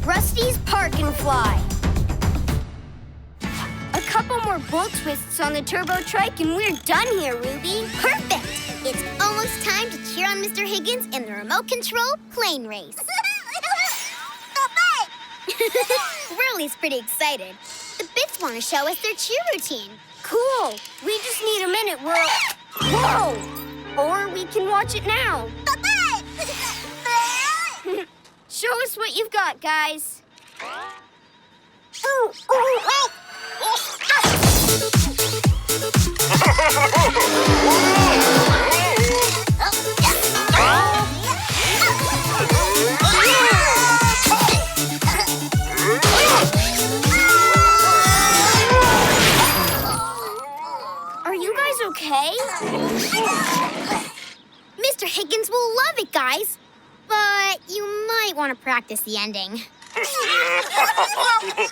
Rusty's Park and Fly. A couple more bolt twists on the turbo trike and we're done here, Ruby. Perfect! It's almost time to cheer on Mr. Higgins in the remote control plane race. Whirly's pretty excited. The Bits want to show us their cheer routine. Cool. We just need a minute. Whoa! Or we can watch it now. Show us what you've got, guys. Are you guys okay? Mr. Higgins will love it, guys. But you might want to practice the ending.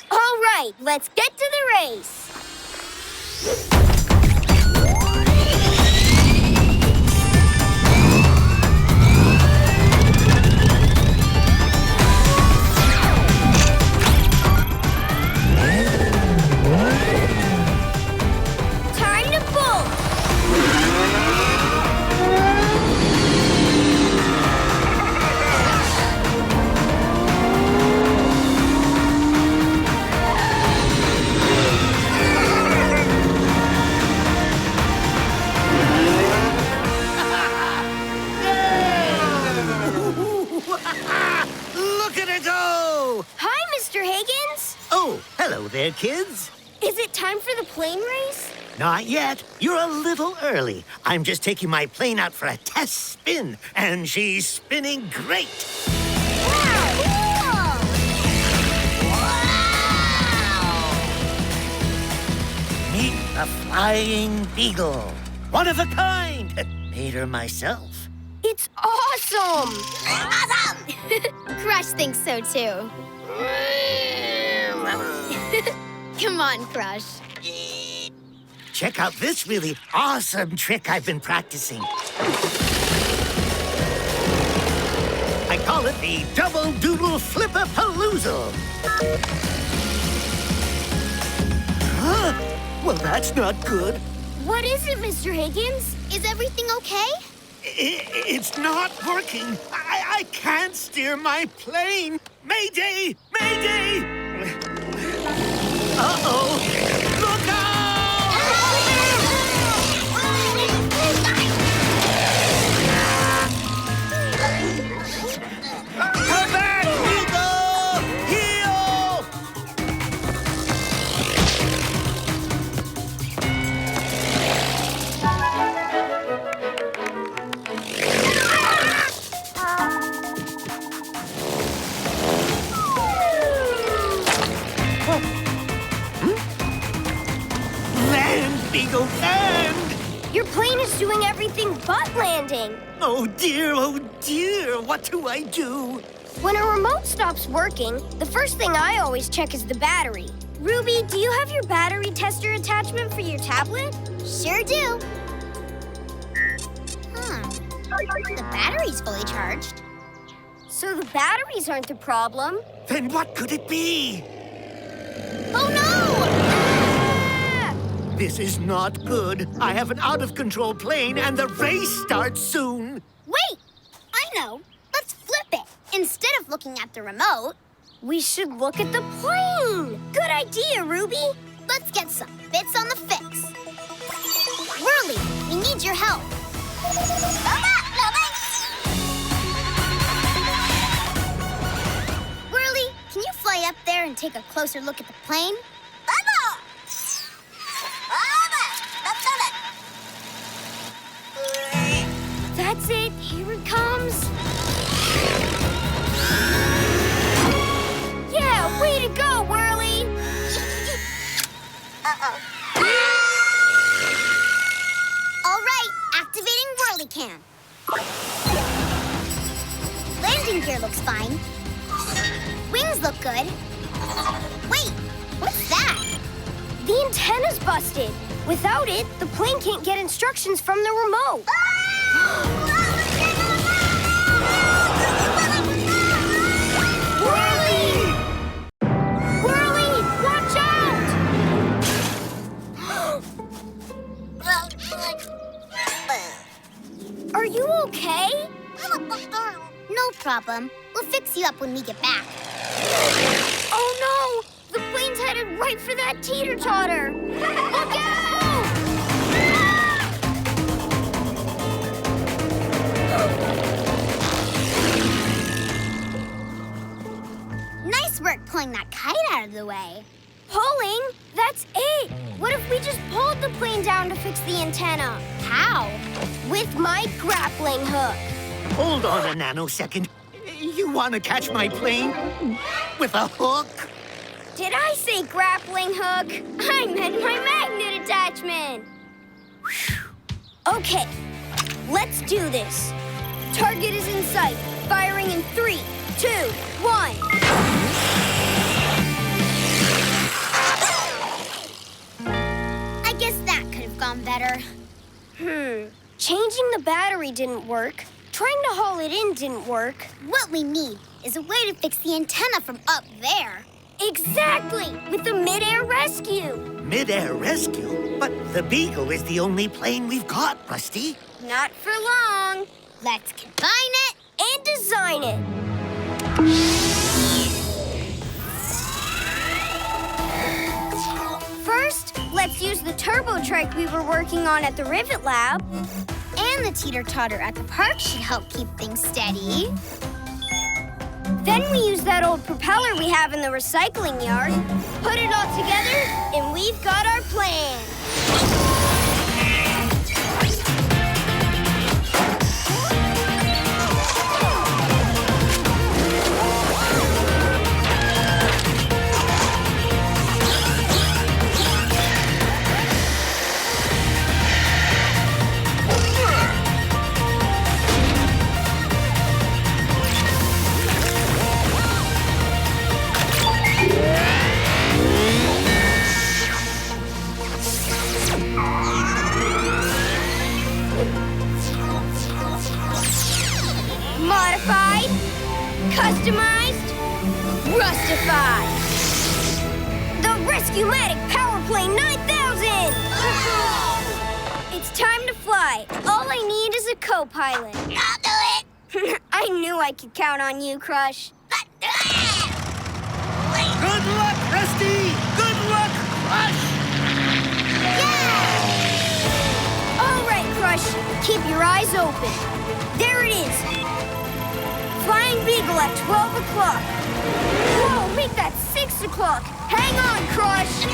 All right, let's get to the race. Time to bolt. Look at her go! Hi, Mr. Higgins. Oh, hello there, kids. Is it time for the plane race? Not yet. You're a little early. I'm just taking my plane out for a test spin, and she's spinning great. Meet the Flying Beagle. One of a kind. Made her myself. It's awesome! Crush thinks so too. Come on, Crush. Check out this really awesome trick I've been practicing. I call it the Double Doodle Flip-a-Paloozle. Huh? Well, that's not good. What is it, Mr. Higgins? Is everything okay? It's not working. I can't steer my plane. Mayday! Mayday! Uh-oh! Look out! Come back, Eagle! Heel! Land, Beagle, land! Your plane is doing everything but landing. Oh dear, what do I do? When a remote stops working, the first thing I always check is the battery. Ruby, do you have your battery tester attachment for your tablet? Sure do. The battery's fully charged. So the batteries aren't the problem. Then what could it be? Oh no! Ah! This is not good. I have an out-of-control plane, and the race starts soon. Wait! I know. Let's flip it. Instead of looking at the remote, We should look at the plane. Good idea, Ruby. let's get some bits on the fix. Whirly, we need your help. Whirly, can you fly up there and take a closer look at the plane? That's it. Here it comes. Yeah, way to go, Whirly. All right, activating Whirly Cam. Landing gear looks fine. Wings look good. Wait, what's that? The antenna's busted. Without it, the plane can't get instructions from the remote. Whirly! problem. We'll fix you up when we get back. Oh no! The plane's headed right for that teeter-totter! Look out! Nice work pulling that kite out of the way. Pulling? That's it! What if we just pulled the plane down to fix the antenna? How? With my grappling hook. Hold on a nanosecond. You want to catch my plane with a hook? Did I say grappling hook? I meant my magnet attachment. Okay, let's do this. Target is in sight. Firing in 3, 2, 1. I guess that could have gone better. Changing the battery didn't work. Trying to haul it in didn't work. What we need is a way to fix the antenna from up there. Exactly! With a mid-air rescue. Mid-air rescue? But the Beagle is the only plane we've got, Rusty. Not for long. Let's combine it. And design it. First, let's use the turbo trike we were working on at the Rivet Lab. And the teeter-totter at the park should help keep things steady. Then we use that old propeller we have in the recycling yard, put it all together, and we've got our plan. Modified, customized, Rustify. The Rescue-matic Power Plane 9000! It's time to fly. All I need is a co-pilot. I'll do it. I knew I could count on you, Crush. Good luck, Rusty! Good luck, Crush! All right, Crush. Keep your eyes open. There it is. Flying Beagle at 12 o'clock. Whoa, make that 6 o'clock. Hang on, Crush.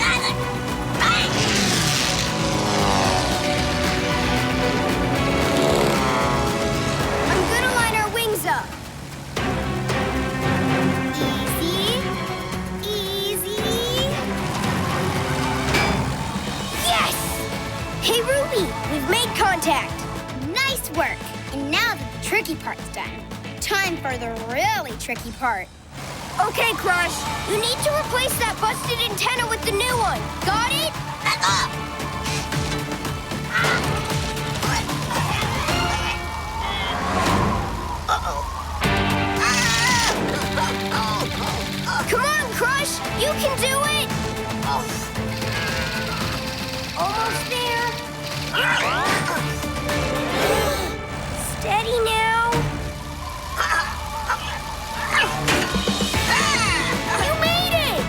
I'm gonna line our wings up. Easy. Yes! Hey, Ruby, we've made contact. Nice work. And now that the tricky part's done, time for the really tricky part. Okay, Crush. You need to replace that busted antenna with the new one. Got it? Come on, Crush! You can do it! Almost there. Steady now. You made it!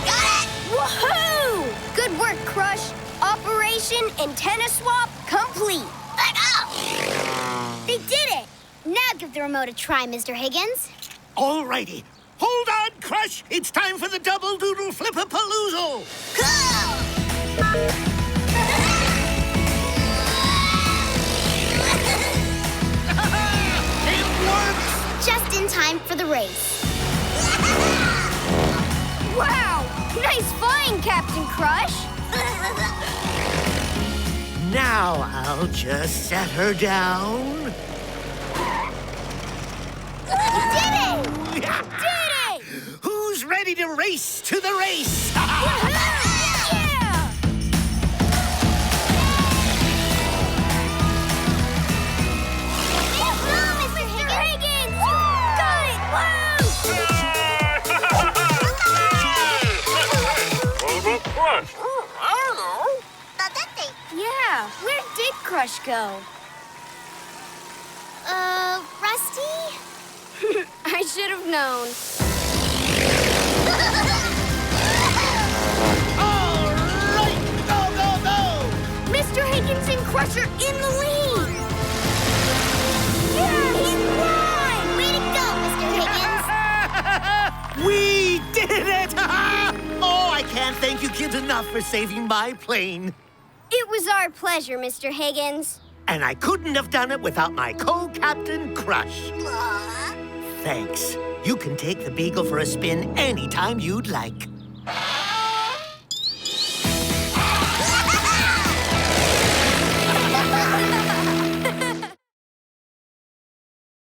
Got it! Woohoo! Good work, Crush. Operation Antenna Swap complete. They did it! Now give the remote a try, Mr. Higgins. All righty. Hold on, Crush! It's time for the double doodle flipper-paloozle! It works! Just in time for the race. Wow! Nice flying, Captain Crush. Now I'll just set her down. You did it! Did it! Who's ready to race to the race? Yeah! Mr. Higgins! Got it! Woo! What about Crush? Yeah, where's Crush go? Rusty? I should have known. All right, go, go, go! Mr. Higgins and Crusher in the lead! Yeah, he won! Way to go, Mr. Higgins! We did it! Oh, I can't thank you kids enough for saving my plane. It was our pleasure, Mr. Higgins. And I couldn't have done it without my co-captain, Crush. Thanks. You can take the Beagle for a spin anytime you'd like.